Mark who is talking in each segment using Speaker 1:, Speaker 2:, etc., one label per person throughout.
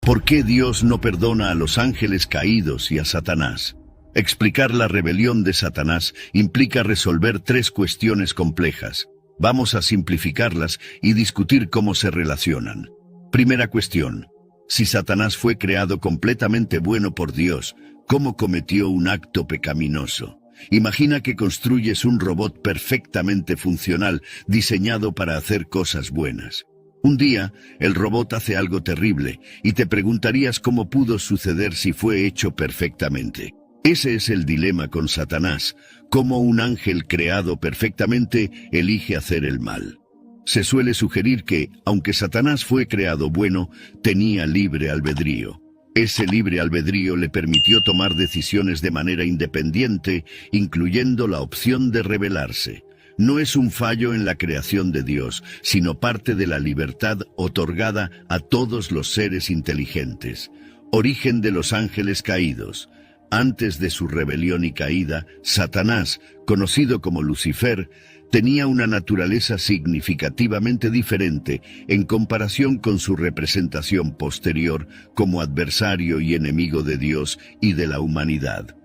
Speaker 1: ¿Por qué Dios no perdona a los ángeles caídos y a Satanás? Explicar la rebelión de Satanás implica resolver tres cuestiones complejas. Vamos a simplificarlas y discutir cómo se relacionan. Primera cuestión. Si Satanás fue creado completamente bueno por Dios, ¿cómo cometió un acto pecaminoso? Imagina que construyes un robot perfectamente funcional, diseñado para hacer cosas buenas. Un día, el robot hace algo terrible, y te preguntarías cómo pudo suceder si fue hecho perfectamente. Ese es el dilema con Satanás, cómo un ángel creado perfectamente elige hacer el mal. Se suele sugerir que, aunque Satanás fue creado bueno, tenía libre albedrío. Ese libre albedrío le permitió tomar decisiones de manera independiente, incluyendo la opción de rebelarse. No es un fallo en la creación de Dios, sino parte de la libertad otorgada a todos los seres inteligentes. Origen de los ángeles caídos. Antes de su rebelión y caída, Satanás, conocido como Lucifer, tenía una naturaleza significativamente diferente en comparación con su representación posterior como adversario y enemigo de Dios y de la humanidad.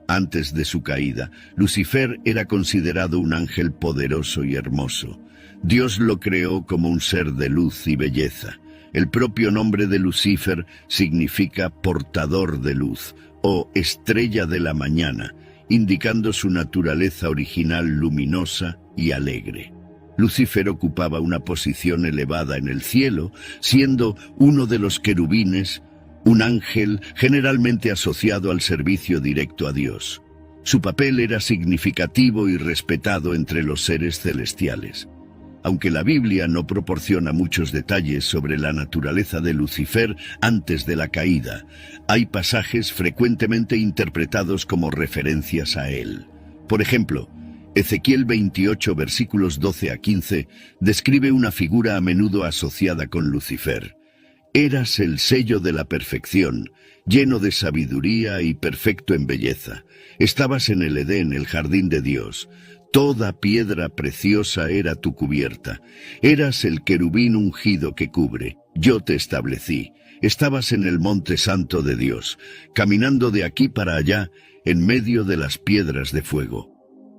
Speaker 1: Antes de su caída, Lucifer era considerado un ángel poderoso y hermoso. Dios lo creó como un ser de luz y belleza. El propio nombre de Lucifer significa portador de luz o estrella de la mañana, indicando su naturaleza original luminosa y alegre. Lucifer ocupaba una posición elevada en el cielo, siendo uno de los querubines, un ángel generalmente asociado al servicio directo a Dios. Su papel era significativo y respetado entre los seres celestiales. Aunque la Biblia no proporciona muchos detalles sobre la naturaleza de Lucifer antes de la caída, hay pasajes frecuentemente interpretados como referencias a él. Por ejemplo, Ezequiel 28, versículos 12 a 15, describe una figura a menudo asociada con Lucifer. Eras el sello de la perfección, lleno de sabiduría y perfecto en belleza. Estabas en el Edén, el jardín de Dios. Toda piedra preciosa era tu cubierta. Eras el querubín ungido que cubre. Yo te establecí. Estabas en el monte santo de Dios, caminando de aquí para allá, en medio de las piedras de fuego.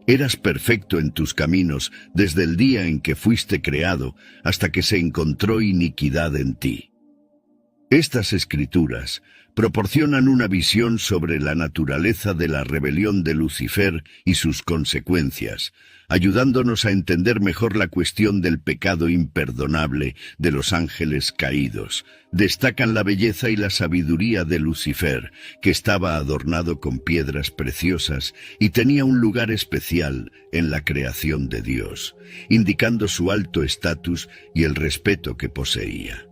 Speaker 1: Eras perfecto en tus caminos desde el día en que fuiste creado hasta que se encontró iniquidad en ti. Estas escrituras proporcionan una visión sobre la naturaleza de la rebelión de Lucifer y sus consecuencias, ayudándonos a entender mejor la cuestión del pecado imperdonable de los ángeles caídos. Destacan la belleza y la sabiduría de Lucifer, que estaba adornado con piedras preciosas y tenía un lugar especial en la creación de Dios, indicando su alto estatus y el respeto que poseía.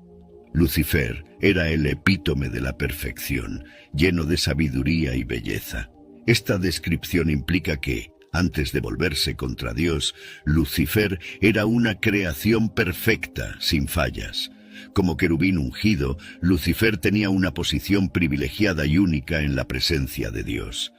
Speaker 1: Lucifer era el epítome de la perfección, lleno de sabiduría y belleza. Esta descripción implica que, antes de volverse contra Dios, Lucifer era una creación perfecta, sin fallas. Como querubín ungido, Lucifer tenía una posición privilegiada y única en la presencia de Dios.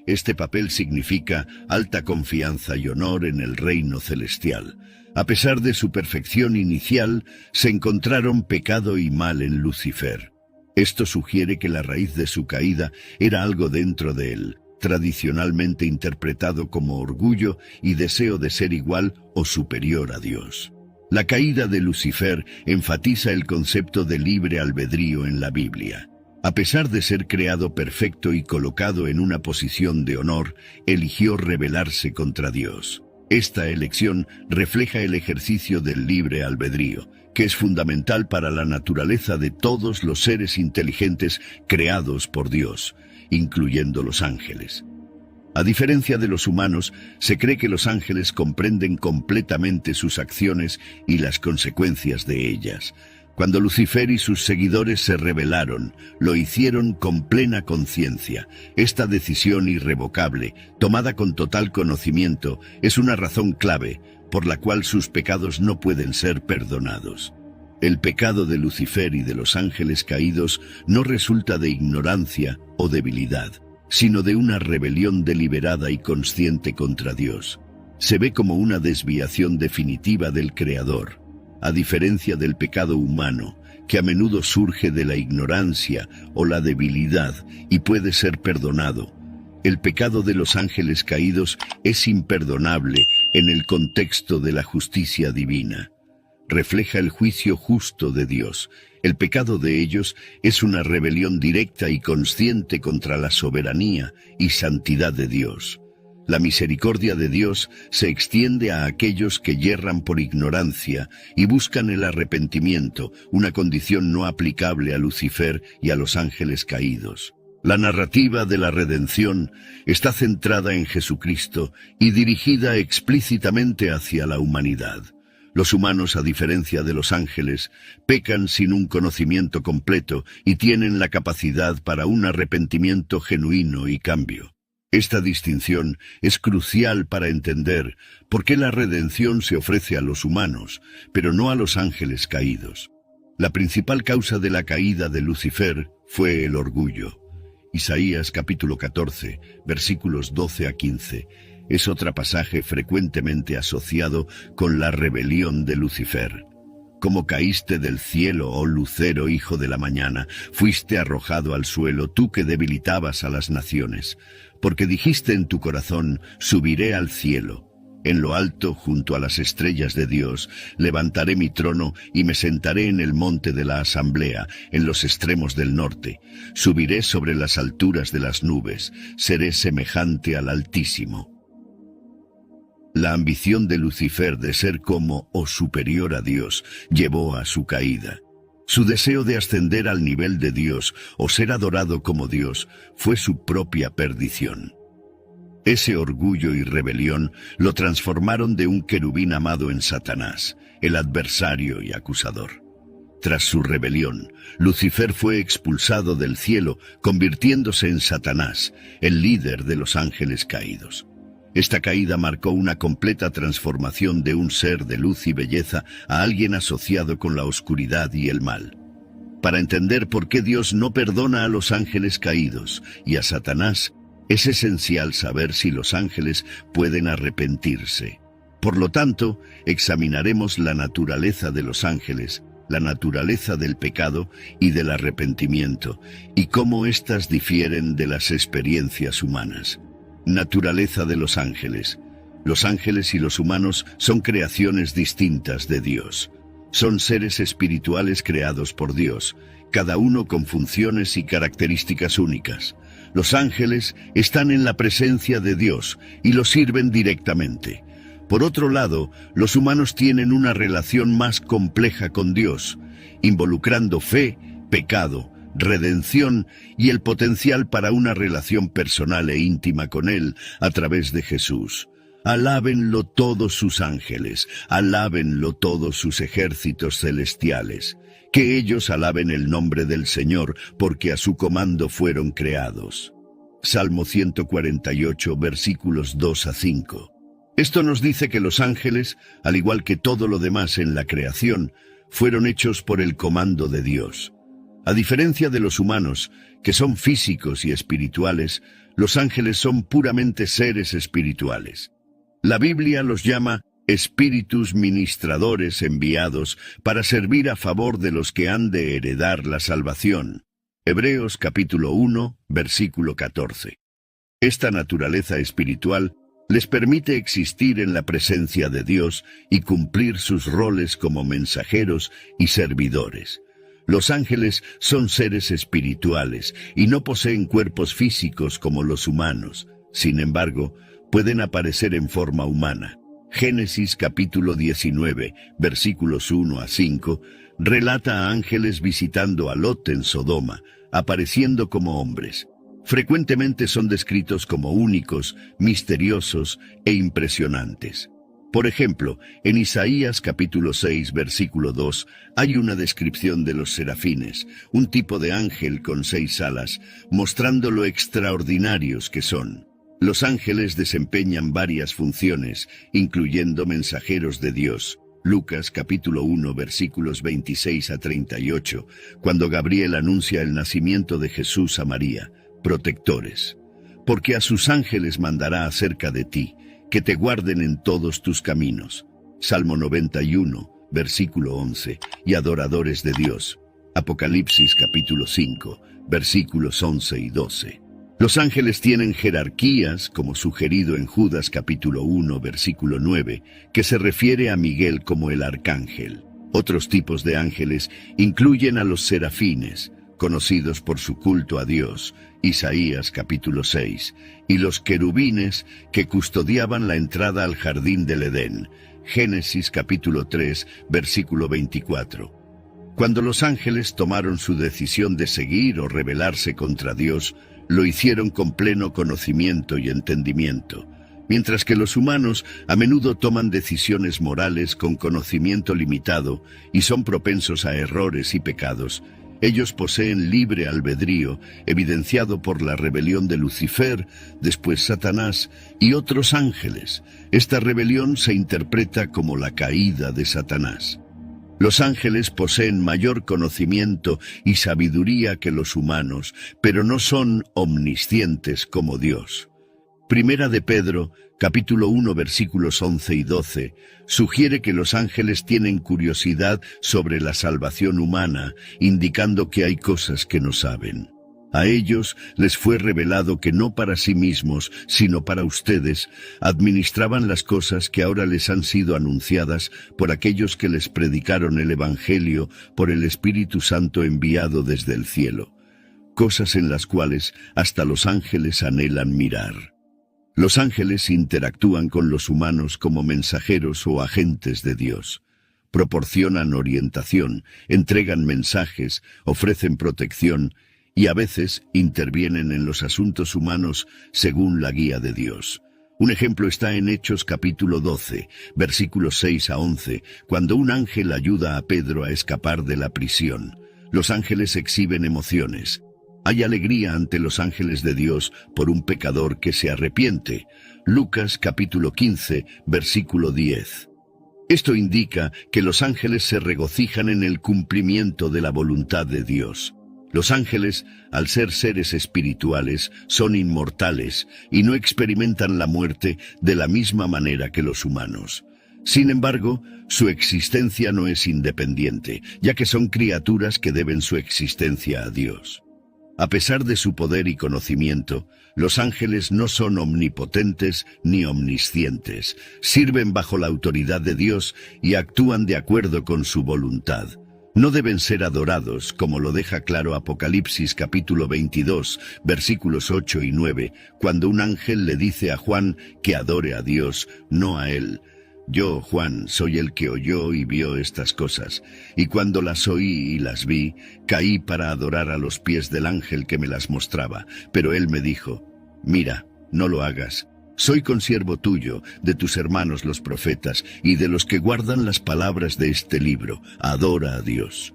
Speaker 1: Este papel significa alta confianza y honor en el reino celestial. A pesar de su perfección inicial, se encontraron pecado y mal en Lucifer. Esto sugiere que la raíz de su caída era algo dentro de él, tradicionalmente interpretado como orgullo y deseo de ser igual o superior a Dios. La caída de Lucifer enfatiza el concepto de libre albedrío en la Biblia. A pesar de ser creado perfecto y colocado en una posición de honor, eligió rebelarse contra Dios. Esta elección refleja el ejercicio del libre albedrío, que es fundamental para la naturaleza de todos los seres inteligentes creados por Dios, incluyendo los ángeles. A diferencia de los humanos, se cree que los ángeles comprenden completamente sus acciones y las consecuencias de ellas. Cuando Lucifer y sus seguidores se rebelaron, lo hicieron con plena conciencia. Esta decisión irrevocable, tomada con total conocimiento, es una razón clave por la cual sus pecados no pueden ser perdonados. El pecado de Lucifer y de los ángeles caídos no resulta de ignorancia o debilidad, sino de una rebelión deliberada y consciente contra Dios. Se ve como una desviación definitiva del Creador. A diferencia del pecado humano, que a menudo surge de la ignorancia o la debilidad y puede ser perdonado. El pecado de los ángeles caídos es imperdonable en el contexto de la justicia divina. Refleja el juicio justo de Dios. El pecado de ellos es una rebelión directa y consciente contra la soberanía y santidad de Dios. La misericordia de Dios se extiende a aquellos que yerran por ignorancia y buscan el arrepentimiento, una condición no aplicable a Lucifer y a los ángeles caídos. La narrativa de la redención está centrada en Jesucristo y dirigida explícitamente hacia la humanidad. Los humanos, a diferencia de los ángeles, pecan sin un conocimiento completo y tienen la capacidad para un arrepentimiento genuino y cambio. Esta distinción es crucial para entender por qué la redención se ofrece a los humanos, pero no a los ángeles caídos. La principal causa de la caída de Lucifer fue el orgullo. Isaías capítulo 14, versículos 12 a 15, es otro pasaje frecuentemente asociado con la rebelión de Lucifer. Como caíste del cielo, oh lucero, hijo de la mañana, fuiste arrojado al suelo, tú que debilitabas a las naciones. Porque dijiste en tu corazón, subiré al cielo. En lo alto, junto a las estrellas de Dios, levantaré mi trono y me sentaré en el monte de la asamblea, en los extremos del norte. Subiré sobre las alturas de las nubes, seré semejante al Altísimo. La ambición de Lucifer de ser como o superior a Dios llevó a su caída. Su deseo de ascender al nivel de Dios o ser adorado como Dios fue su propia perdición. Ese orgullo y rebelión lo transformaron de un querubín amado en Satanás, el adversario y acusador. Tras su rebelión, Lucifer fue expulsado del cielo, convirtiéndose en Satanás, el líder de los ángeles caídos. Esta caída marcó una completa transformación de un ser de luz y belleza a alguien asociado con la oscuridad y el mal. Para entender por qué Dios no perdona a los ángeles caídos y a Satanás, es esencial saber si los ángeles pueden arrepentirse. Por lo tanto, examinaremos la naturaleza de los ángeles, la naturaleza del pecado y del arrepentimiento, y cómo éstas difieren de las experiencias humanas. Naturaleza de los ángeles. Los ángeles y los humanos son creaciones distintas de Dios. Son seres espirituales creados por Dios, cada uno con funciones y características únicas. Los ángeles están en la presencia de Dios y lo sirven directamente. Por otro lado, los humanos tienen una relación más compleja con Dios, involucrando fe, pecado, redención y el potencial para una relación personal e íntima con Él a través de Jesús. Alábenlo todos sus ángeles, alábenlo todos sus ejércitos celestiales. Que ellos alaben el nombre del Señor, porque a su comando fueron creados. Salmo 148, versículos 2 a 5. Esto nos dice que los ángeles, al igual que todo lo demás en la creación, fueron hechos por el comando de Dios. A diferencia de los humanos, que son físicos y espirituales, los ángeles son puramente seres espirituales. La Biblia los llama espíritus ministradores enviados para servir a favor de los que han de heredar la salvación. Hebreos capítulo 1, versículo 14. Esta naturaleza espiritual les permite existir en la presencia de Dios y cumplir sus roles como mensajeros y servidores. Los ángeles son seres espirituales y no poseen cuerpos físicos como los humanos. Sin embargo, pueden aparecer en forma humana. Génesis capítulo 19, versículos 1 a 5, relata a ángeles visitando a Lot en Sodoma, apareciendo como hombres. Frecuentemente son descritos como únicos, misteriosos e impresionantes. Por ejemplo, en Isaías capítulo 6, versículo 2, hay una descripción de los serafines, un tipo de ángel con 6 alas, mostrando lo extraordinarios que son. Los ángeles desempeñan varias funciones, incluyendo mensajeros de Dios. Lucas capítulo 1, versículos 26 a 38, cuando Gabriel anuncia el nacimiento de Jesús a María. Protectores. Porque a sus ángeles mandará acerca de ti, que te guarden en todos tus caminos. Salmo 91, versículo 11, y adoradores de Dios. Apocalipsis capítulo 5, versículos 11 y 12. Los ángeles tienen jerarquías, como sugerido en Judas capítulo 1, versículo 9, que se refiere a Miguel como el arcángel. Otros tipos de ángeles incluyen a los serafines, conocidos por su culto a Dios, Isaías capítulo 6, y los querubines que custodiaban la entrada al jardín del Edén, Génesis capítulo 3, versículo 24. Cuando los ángeles tomaron su decisión de seguir o rebelarse contra Dios, lo hicieron con pleno conocimiento y entendimiento, mientras que los humanos a menudo toman decisiones morales con conocimiento limitado y son propensos a errores y pecados. Ellos poseen libre albedrío, evidenciado por la rebelión de Lucifer, después Satanás y otros ángeles. Esta rebelión se interpreta como la caída de Satanás. Los ángeles poseen mayor conocimiento y sabiduría que los humanos, pero no son omniscientes como Dios. Primera de Pedro, capítulo 1, versículos 11 y 12, sugiere que los ángeles tienen curiosidad sobre la salvación humana, indicando que hay cosas que no saben. A ellos les fue revelado que no para sí mismos, sino para ustedes, administraban las cosas que ahora les han sido anunciadas por aquellos que les predicaron el Evangelio por el Espíritu Santo enviado desde el cielo, cosas en las cuales hasta los ángeles anhelan mirar. Los ángeles interactúan con los humanos como mensajeros o agentes de Dios. Proporcionan orientación, entregan mensajes, ofrecen protección y a veces intervienen en los asuntos humanos según la guía de Dios. Un ejemplo está en Hechos capítulo 12, versículos 6 a 11, cuando un ángel ayuda a Pedro a escapar de la prisión. Los ángeles exhiben emociones. Hay alegría ante los ángeles de Dios por un pecador que se arrepiente. Lucas capítulo 15, versículo 10. Esto indica que los ángeles se regocijan en el cumplimiento de la voluntad de Dios. Los ángeles, al ser seres espirituales, son inmortales y no experimentan la muerte de la misma manera que los humanos. Sin embargo, su existencia no es independiente, ya que son criaturas que deben su existencia a Dios. A pesar de su poder y conocimiento, los ángeles no son omnipotentes ni omniscientes, sirven bajo la autoridad de Dios y actúan de acuerdo con su voluntad. No deben ser adorados, como lo deja claro Apocalipsis capítulo 22, versículos 8 y 9, cuando un ángel le dice a Juan que adore a Dios, no a él. Yo, Juan, soy el que oyó y vio estas cosas, y cuando las oí y las vi, caí para adorar a los pies del ángel que me las mostraba. Pero él me dijo, mira, no lo hagas. Soy consiervo tuyo, de tus hermanos los profetas, y de los que guardan las palabras de este libro. Adora a Dios.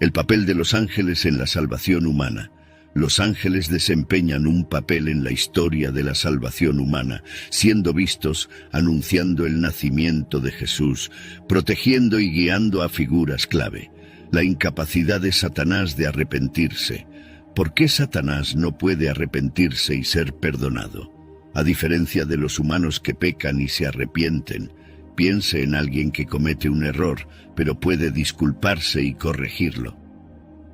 Speaker 1: El papel de los ángeles en la salvación humana. Los ángeles desempeñan un papel en la historia de la salvación humana, siendo vistos anunciando el nacimiento de Jesús, protegiendo y guiando a figuras clave. La incapacidad de Satanás de arrepentirse. ¿Por qué Satanás no puede arrepentirse y ser perdonado? A diferencia de los humanos que pecan y se arrepienten, piense en alguien que comete un error, pero puede disculparse y corregirlo.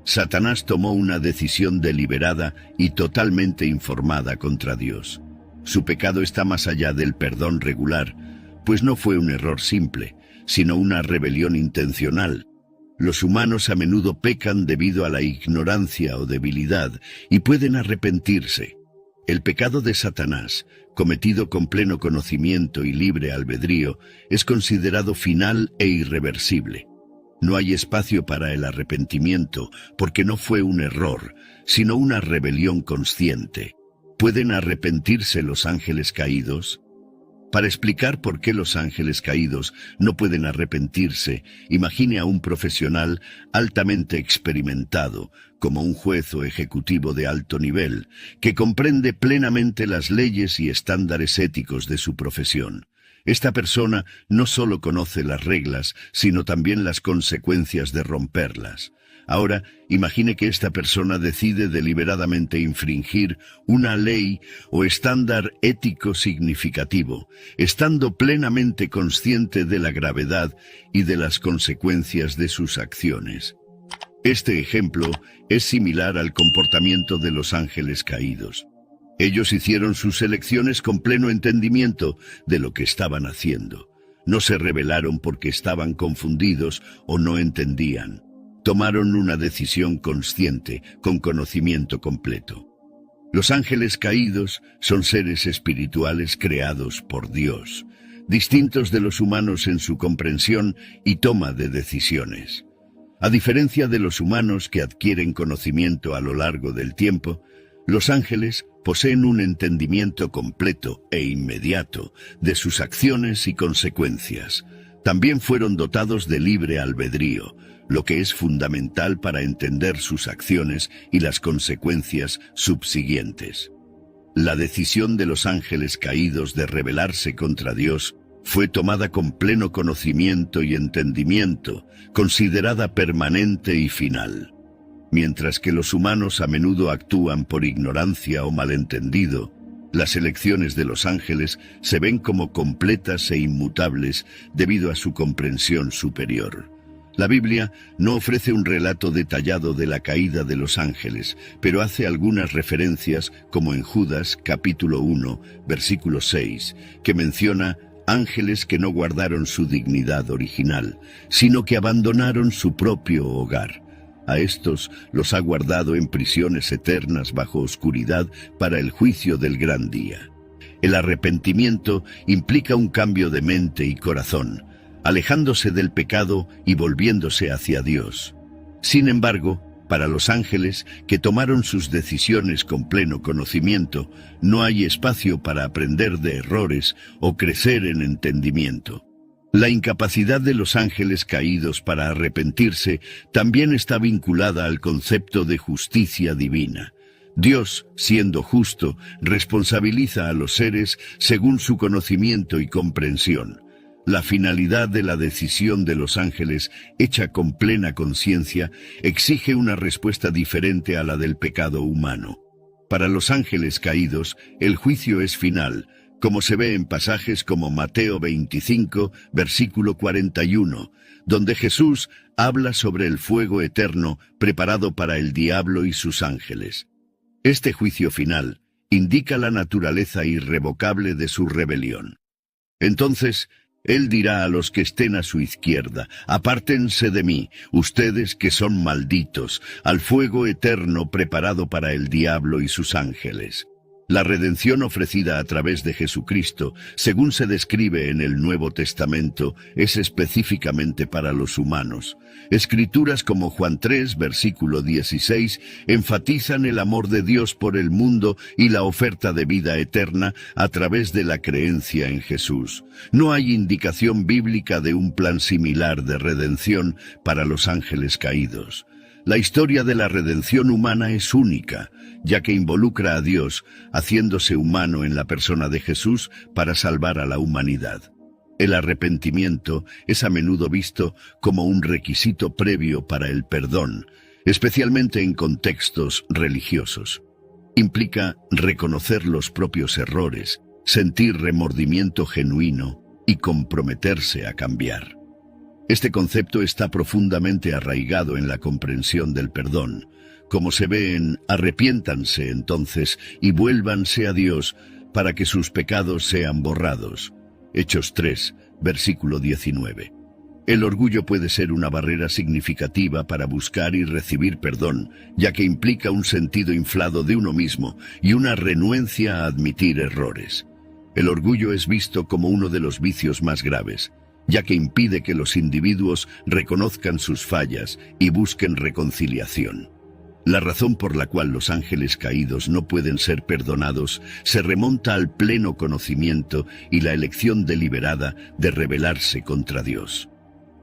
Speaker 1: Satanás tomó una decisión deliberada y totalmente informada contra Dios. Su pecado está más allá del perdón regular, pues no fue un error simple, sino una rebelión intencional. Los humanos a menudo pecan debido a la ignorancia o debilidad y pueden arrepentirse. El pecado de Satanás, cometido con pleno conocimiento y libre albedrío, es considerado final e irreversible. No hay espacio para el arrepentimiento, porque no fue un error, sino una rebelión consciente. ¿Pueden arrepentirse los ángeles caídos? Para explicar por qué los ángeles caídos no pueden arrepentirse, imagine a un profesional altamente experimentado, como un juez o ejecutivo de alto nivel, que comprende plenamente las leyes y estándares éticos de su profesión. Esta persona no solo conoce las reglas, sino también las consecuencias de romperlas. Ahora, imagine que esta persona decide deliberadamente infringir una ley o estándar ético significativo, estando plenamente consciente de la gravedad y de las consecuencias de sus acciones. Este ejemplo es similar al comportamiento de los ángeles caídos. Ellos hicieron sus elecciones con pleno entendimiento de lo que estaban haciendo. No se rebelaron porque estaban confundidos o no entendían. Tomaron una decisión consciente, con conocimiento completo. Los ángeles caídos son seres espirituales creados por Dios, distintos de los humanos en su comprensión y toma de decisiones. A diferencia de los humanos que adquieren conocimiento a lo largo del tiempo, los ángeles poseen un entendimiento completo e inmediato de sus acciones y consecuencias. También fueron dotados de libre albedrío, lo que es fundamental para entender sus acciones y las consecuencias subsiguientes. La decisión de los ángeles caídos de rebelarse contra Dios fue tomada con pleno conocimiento y entendimiento, considerada permanente y final. Mientras que los humanos a menudo actúan por ignorancia o malentendido, las elecciones de los ángeles se ven como completas e inmutables debido a su comprensión superior. La Biblia no ofrece un relato detallado de la caída de los ángeles, pero hace algunas referencias, como en Judas capítulo 1, versículo 6, que menciona ángeles que no guardaron su dignidad original, sino que abandonaron su propio hogar. A estos los ha guardado en prisiones eternas bajo oscuridad para el juicio del gran día. El arrepentimiento implica un cambio de mente y corazón, alejándose del pecado y volviéndose hacia Dios. Sin embargo, para los ángeles que tomaron sus decisiones con pleno conocimiento, no hay espacio para aprender de errores o crecer en entendimiento. La incapacidad de los ángeles caídos para arrepentirse también está vinculada al concepto de justicia divina. Dios, siendo justo, responsabiliza a los seres según su conocimiento y comprensión. La finalidad de la decisión de los ángeles, hecha con plena conciencia, exige una respuesta diferente a la del pecado humano. Para los ángeles caídos, el juicio es final, como se ve en pasajes como Mateo 25, versículo 41, donde Jesús habla sobre el fuego eterno preparado para el diablo y sus ángeles. Este juicio final indica la naturaleza irrevocable de su rebelión. Entonces, Él dirá a los que estén a su izquierda: apártense de mí, ustedes que son malditos, al fuego eterno preparado para el diablo y sus ángeles. La redención ofrecida a través de Jesucristo, según se describe en el Nuevo Testamento, es específicamente para los humanos. Escrituras como Juan 3, versículo 16, enfatizan el amor de Dios por el mundo y la oferta de vida eterna a través de la creencia en Jesús. No hay indicación bíblica de un plan similar de redención para los ángeles caídos. La historia de la redención humana es única, ya que involucra a Dios, haciéndose humano en la persona de Jesús para salvar a la humanidad. El arrepentimiento es a menudo visto como un requisito previo para el perdón, especialmente en contextos religiosos. Implica reconocer los propios errores, sentir remordimiento genuino y comprometerse a cambiar. Este concepto está profundamente arraigado en la comprensión del perdón, como se ve en «Arrepiéntanse entonces y vuélvanse a Dios para que sus pecados sean borrados». Hechos 3, versículo 19. El orgullo puede ser una barrera significativa para buscar y recibir perdón, ya que implica un sentido inflado de uno mismo y una renuencia a admitir errores. El orgullo es visto como uno de los vicios más graves, ya que impide que los individuos reconozcan sus fallas y busquen reconciliación. La razón por la cual los ángeles caídos no pueden ser perdonados se remonta al pleno conocimiento y la elección deliberada de rebelarse contra Dios.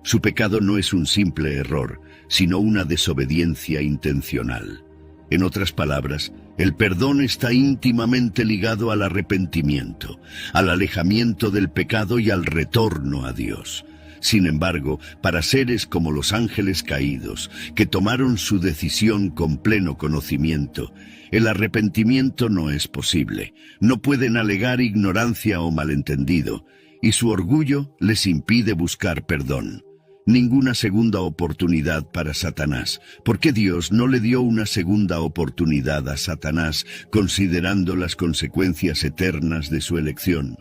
Speaker 1: Su pecado no es un simple error, sino una desobediencia intencional. En otras palabras, el perdón está íntimamente ligado al arrepentimiento, al alejamiento del pecado y al retorno a Dios. Sin embargo, para seres como los ángeles caídos, que tomaron su decisión con pleno conocimiento, el arrepentimiento no es posible. No pueden alegar ignorancia o malentendido, y su orgullo les impide buscar perdón. Ninguna segunda oportunidad para Satanás. ¿Por qué Dios no le dio una segunda oportunidad a Satanás, considerando las consecuencias eternas de su elección?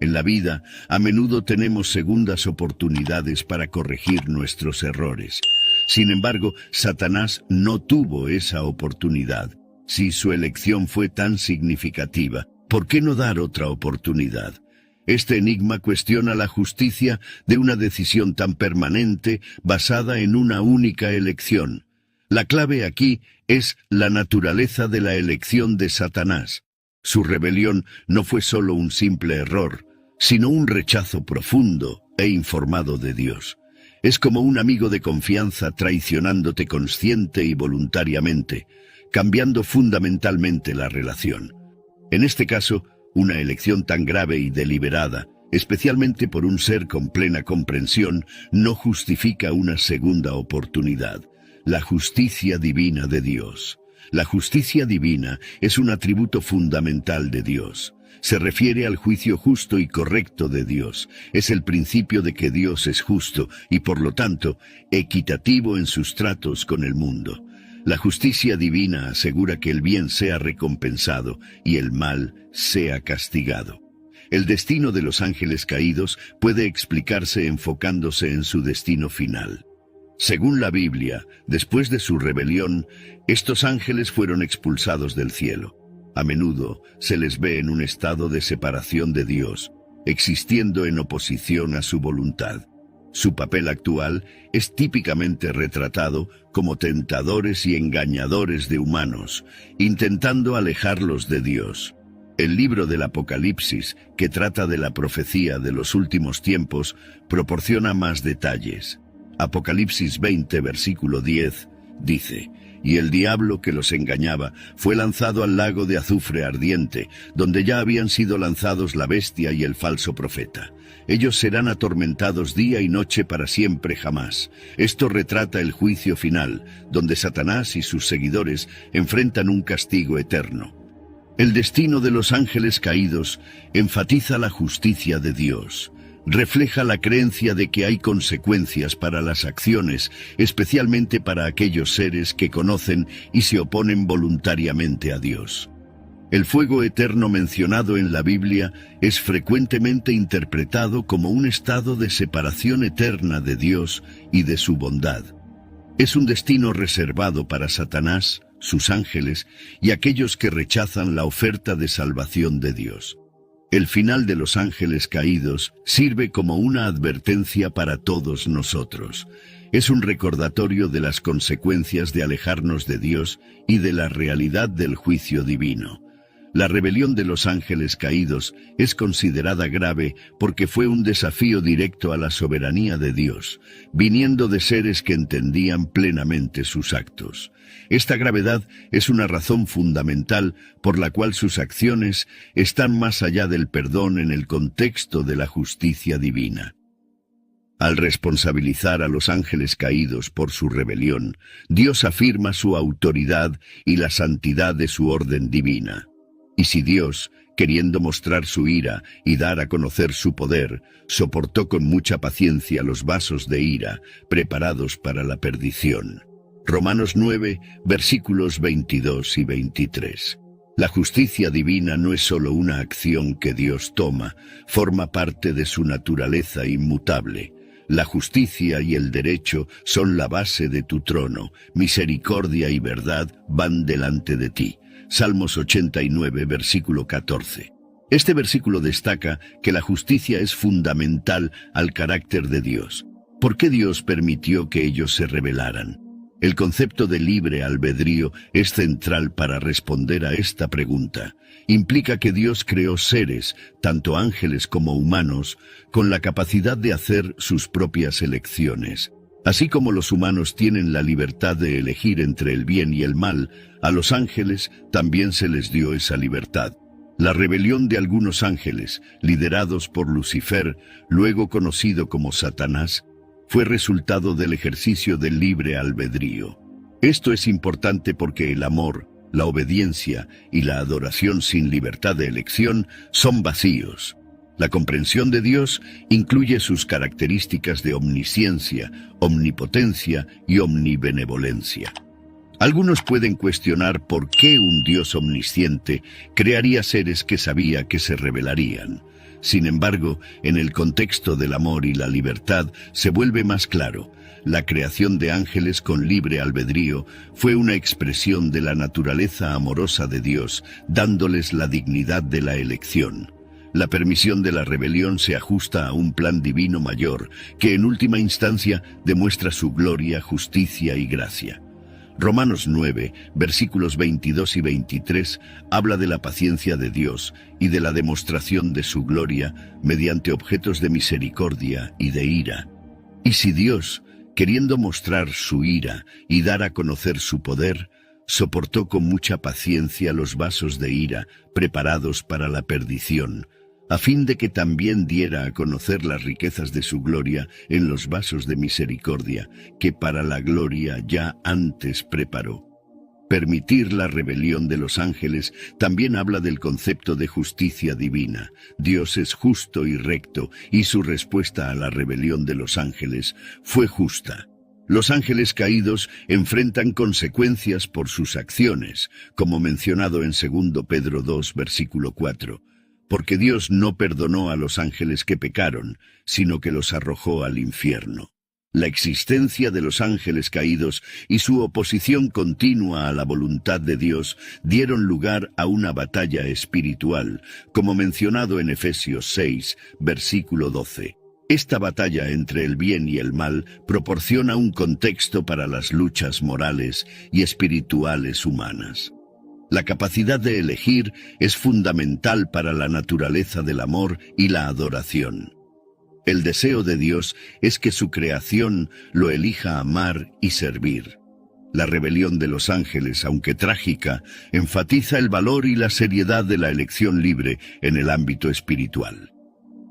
Speaker 1: En la vida, a menudo tenemos segundas oportunidades para corregir nuestros errores. Sin embargo, Satanás no tuvo esa oportunidad. Si su elección fue tan significativa, ¿por qué no dar otra oportunidad? Este enigma cuestiona la justicia de una decisión tan permanente basada en una única elección. La clave aquí es la naturaleza de la elección de Satanás. Su rebelión no fue solo un simple error, sino un rechazo profundo e informado de Dios. Es como un amigo de confianza traicionándote consciente y voluntariamente, cambiando fundamentalmente la relación. En este caso, una elección tan grave y deliberada, especialmente por un ser con plena comprensión, no justifica una segunda oportunidad. La justicia divina de Dios. La justicia divina es un atributo fundamental de Dios. Se refiere al juicio justo y correcto de Dios. Es el principio de que Dios es justo y, por lo tanto, equitativo en sus tratos con el mundo. La justicia divina asegura que el bien sea recompensado y el mal sea castigado. El destino de los ángeles caídos puede explicarse enfocándose en su destino final. Según la Biblia, después de su rebelión, estos ángeles fueron expulsados del cielo. A menudo se les ve en un estado de separación de Dios, existiendo en oposición a su voluntad. Su papel actual es típicamente retratado como tentadores y engañadores de humanos, intentando alejarlos de Dios. El libro del Apocalipsis, que trata de la profecía de los últimos tiempos, proporciona más detalles. Apocalipsis 20, versículo 10, dice: «Y el diablo que los engañaba fue lanzado al lago de azufre ardiente, donde ya habían sido lanzados la bestia y el falso profeta. Ellos serán atormentados día y noche para siempre jamás». Esto retrata el juicio final, donde Satanás y sus seguidores enfrentan un castigo eterno. El destino de los ángeles caídos enfatiza la justicia de Dios. Refleja la creencia de que hay consecuencias para las acciones, especialmente para aquellos seres que conocen y se oponen voluntariamente a Dios. El fuego eterno mencionado en la Biblia es frecuentemente interpretado como un estado de separación eterna de Dios y de su bondad. Es un destino reservado para Satanás, sus ángeles y aquellos que rechazan la oferta de salvación de Dios. El final de los ángeles caídos sirve como una advertencia para todos nosotros. Es un recordatorio de las consecuencias de alejarnos de Dios y de la realidad del juicio divino. La rebelión de los ángeles caídos es considerada grave porque fue un desafío directo a la soberanía de Dios, viniendo de seres que entendían plenamente sus actos. Esta gravedad es una razón fundamental por la cual sus acciones están más allá del perdón en el contexto de la justicia divina. Al responsabilizar a los ángeles caídos por su rebelión, Dios afirma su autoridad y la santidad de su orden divina. Y si Dios, queriendo mostrar su ira y dar a conocer su poder, soportó con mucha paciencia los vasos de ira preparados para la perdición. Romanos 9, versículos 22 y 23. La justicia divina no es solo una acción que Dios toma, forma parte de su naturaleza inmutable. La justicia y el derecho son la base de tu trono, misericordia y verdad van delante de ti. Salmos 89, versículo 14. Este versículo destaca que la justicia es fundamental al carácter de Dios. ¿Por qué Dios permitió que ellos se rebelaran? El concepto de libre albedrío es central para responder a esta pregunta. Implica que Dios creó seres, tanto ángeles como humanos, con la capacidad de hacer sus propias elecciones. Así como los humanos tienen la libertad de elegir entre el bien y el mal, a los ángeles también se les dio esa libertad. La rebelión de algunos ángeles, liderados por Lucifer, luego conocido como Satanás, fue resultado del ejercicio del libre albedrío. Esto es importante porque el amor, la obediencia y la adoración sin libertad de elección son vacíos. La comprensión de Dios incluye sus características de omnisciencia, omnipotencia y omnibenevolencia. Algunos pueden cuestionar por qué un Dios omnisciente crearía seres que sabía que se rebelarían. Sin embargo, en el contexto del amor y la libertad se vuelve más claro. La creación de ángeles con libre albedrío fue una expresión de la naturaleza amorosa de Dios, dándoles la dignidad de la elección. La permisión de la rebelión se ajusta a un plan divino mayor, que en última instancia demuestra su gloria, justicia y gracia. Romanos 9, versículos 22 y 23, habla de la paciencia de Dios y de la demostración de su gloria mediante objetos de misericordia y de ira. Y si Dios, queriendo mostrar su ira y dar a conocer su poder, soportó con mucha paciencia los vasos de ira preparados para la perdición, a fin de que también diera a conocer las riquezas de su gloria en los vasos de misericordia, que para la gloria ya antes preparó. Permitir la rebelión de los ángeles también habla del concepto de justicia divina. Dios es justo y recto, y su respuesta a la rebelión de los ángeles fue justa. Los ángeles caídos enfrentan consecuencias por sus acciones, como mencionado en 2 Pedro 2, versículo 4. Porque Dios no perdonó a los ángeles que pecaron, sino que los arrojó al infierno. La existencia de los ángeles caídos y su oposición continua a la voluntad de Dios dieron lugar a una batalla espiritual, como mencionado en Efesios 6, versículo 12. Esta batalla entre el bien y el mal proporciona un contexto para las luchas morales y espirituales humanas. La capacidad de elegir es fundamental para la naturaleza del amor y la adoración. El deseo de Dios es que su creación lo elija amar y servir. La rebelión de los ángeles, aunque trágica, enfatiza el valor y la seriedad de la elección libre en el ámbito espiritual.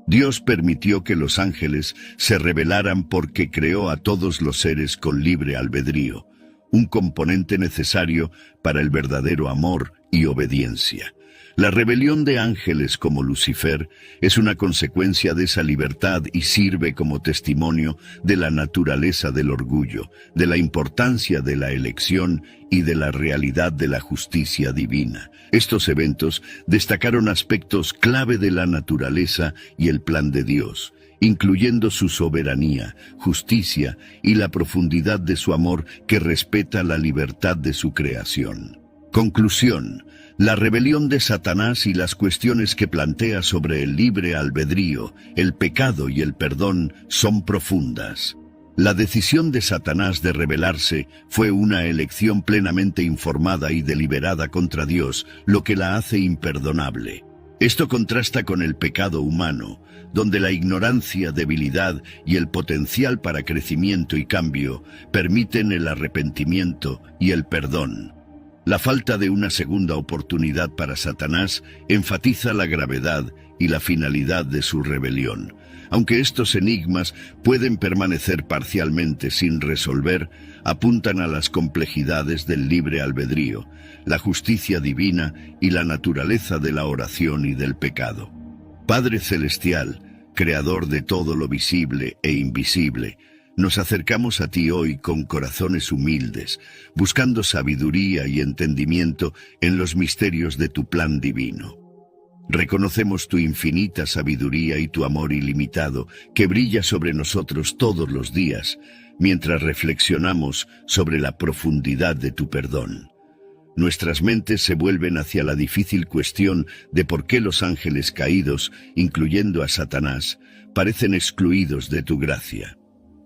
Speaker 1: Dios permitió que los ángeles se rebelaran porque creó a todos los seres con libre albedrío, un componente necesario para el verdadero amor y obediencia. La rebelión de ángeles como Lucifer es una consecuencia de esa libertad y sirve como testimonio de la naturaleza del orgullo, de la importancia de la elección y de la realidad de la justicia divina. Estos eventos destacaron aspectos clave de la naturaleza y el plan de Dios, incluyendo su soberanía, justicia y la profundidad de su amor que respeta la libertad de su creación. Conclusión: la rebelión de Satanás y las cuestiones que plantea sobre el libre albedrío, el pecado y el perdón son profundas. La decisión de Satanás de rebelarse fue una elección plenamente informada y deliberada contra Dios, lo que la hace imperdonable. Esto contrasta con el pecado humano, donde la ignorancia, debilidad y el potencial para crecimiento y cambio permiten el arrepentimiento y el perdón. La falta de una segunda oportunidad para Satanás enfatiza la gravedad y la finalidad de su rebelión. Aunque estos enigmas pueden permanecer parcialmente sin resolver, apuntan a las complejidades del libre albedrío, la justicia divina y la naturaleza de la oración y del pecado. Padre Celestial, Creador de todo lo visible e invisible, nos acercamos a ti hoy con corazones humildes, buscando sabiduría y entendimiento en los misterios de tu plan divino. Reconocemos tu infinita sabiduría y tu amor ilimitado que brilla sobre nosotros todos los días, mientras reflexionamos sobre la profundidad de tu perdón. Nuestras mentes se vuelven hacia la difícil cuestión de por qué los ángeles caídos, incluyendo a Satanás, parecen excluidos de tu gracia.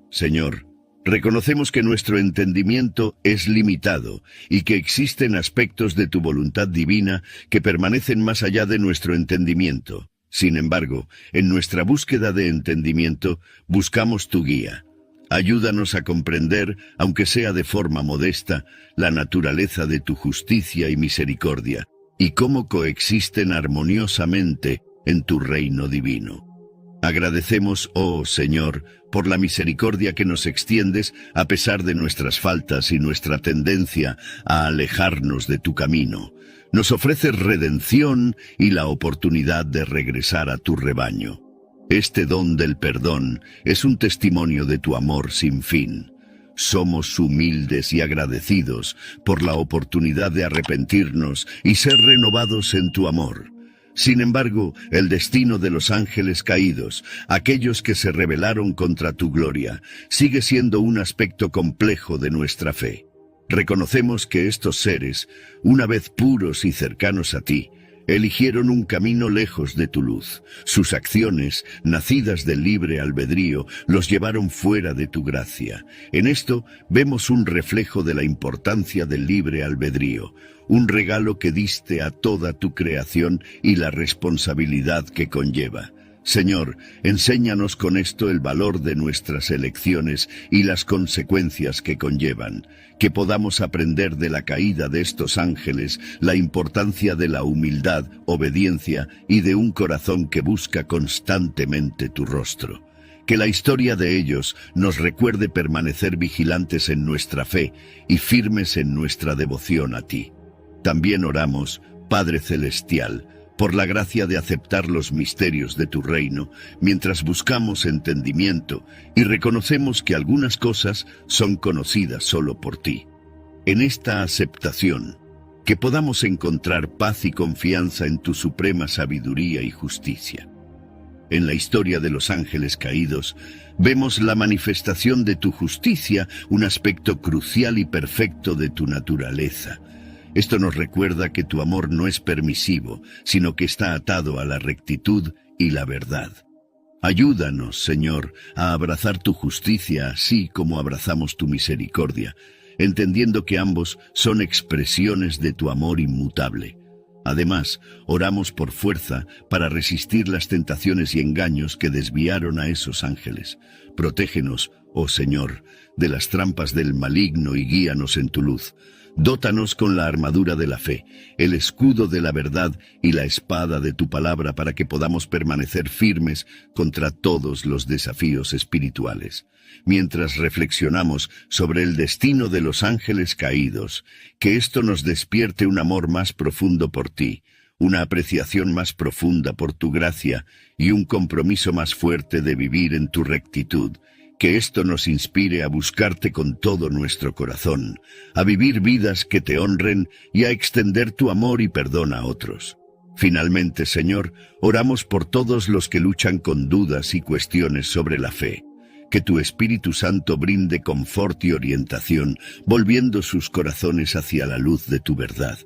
Speaker 1: Señor, reconocemos que nuestro entendimiento es limitado y que existen aspectos de tu voluntad divina que permanecen más allá de nuestro entendimiento. Sin embargo, en nuestra búsqueda de entendimiento, buscamos tu guía. Ayúdanos a comprender, aunque sea de forma modesta, la naturaleza de tu justicia y misericordia, y cómo coexisten armoniosamente en tu reino divino. Agradecemos, oh Señor, por la misericordia que nos extiendes a pesar de nuestras faltas y nuestra tendencia a alejarnos de tu camino. Nos ofreces redención y la oportunidad de regresar a tu rebaño. Este don del perdón es un testimonio de tu amor sin fin. Somos humildes y agradecidos por la oportunidad de arrepentirnos y ser renovados en tu amor. Sin embargo, el destino de los ángeles caídos, aquellos que se rebelaron contra tu gloria, sigue siendo un aspecto complejo de nuestra fe. Reconocemos que estos seres, una vez puros y cercanos a ti, eligieron un camino lejos de tu luz. Sus acciones, nacidas del libre albedrío, los llevaron fuera de tu gracia. En esto vemos un reflejo de la importancia del libre albedrío, un regalo que diste a toda tu creación y la responsabilidad que conlleva. Señor, enséñanos con esto el valor de nuestras elecciones y las consecuencias que conllevan, que podamos aprender de la caída de estos ángeles la importancia de la humildad, obediencia y de un corazón que busca constantemente tu rostro. Que la historia de ellos nos recuerde permanecer vigilantes en nuestra fe y firmes en nuestra devoción a ti. También oramos, Padre Celestial, por la gracia de aceptar los misterios de tu reino, mientras buscamos entendimiento y reconocemos que algunas cosas son conocidas solo por ti. En esta aceptación, que podamos encontrar paz y confianza en tu suprema sabiduría y justicia. En la historia de los ángeles caídos, vemos la manifestación de tu justicia, un aspecto crucial y perfecto de tu naturaleza. Esto nos recuerda que tu amor no es permisivo, sino que está atado a la rectitud y la verdad. Ayúdanos, Señor, a abrazar tu justicia así como abrazamos tu misericordia, entendiendo que ambos son expresiones de tu amor inmutable. Además, oramos por fuerza para resistir las tentaciones y engaños que desviaron a esos ángeles. Protégenos, oh Señor, de las trampas del maligno y guíanos en tu luz. Dótanos con la armadura de la fe, el escudo de la verdad y la espada de tu palabra para que podamos permanecer firmes contra todos los desafíos espirituales. Mientras reflexionamos sobre el destino de los ángeles caídos, que esto nos despierte un amor más profundo por ti, una apreciación más profunda por tu gracia y un compromiso más fuerte de vivir en tu rectitud. Que esto nos inspire a buscarte con todo nuestro corazón, a vivir vidas que te honren y a extender tu amor y perdón a otros. Finalmente, Señor, oramos por todos los que luchan con dudas y cuestiones sobre la fe. Que tu Espíritu Santo brinde confort y orientación, volviendo sus corazones hacia la luz de tu verdad.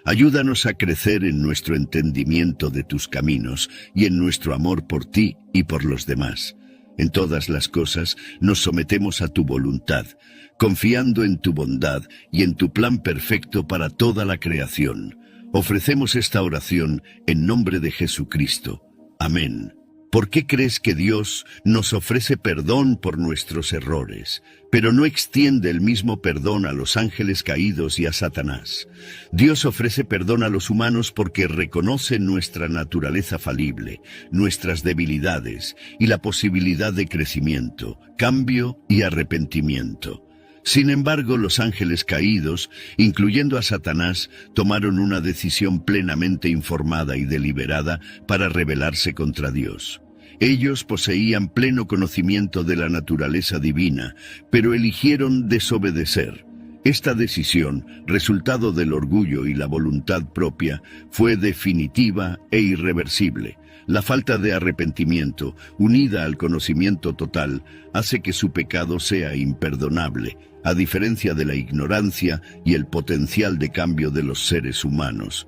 Speaker 1: Ayúdanos a crecer en nuestro entendimiento de tus caminos y en nuestro amor por ti y por los demás. En todas las cosas nos sometemos a tu voluntad, confiando en tu bondad y en tu plan perfecto para toda la creación. Ofrecemos esta oración en nombre de Jesucristo. Amén. ¿Por qué crees que Dios nos ofrece perdón por nuestros errores, pero no extiende el mismo perdón a los ángeles caídos y a Satanás? Dios ofrece perdón a los humanos porque reconoce nuestra naturaleza falible, nuestras debilidades y la posibilidad de crecimiento, cambio y arrepentimiento. Sin embargo, los ángeles caídos, incluyendo a Satanás, tomaron una decisión plenamente informada y deliberada para rebelarse contra Dios. Ellos poseían pleno conocimiento de la naturaleza divina, pero eligieron desobedecer. Esta decisión, resultado del orgullo y la voluntad propia, fue definitiva e irreversible. La falta de arrepentimiento, unida al conocimiento total, hace que su pecado sea imperdonable, a diferencia de la ignorancia y el potencial de cambio de los seres humanos.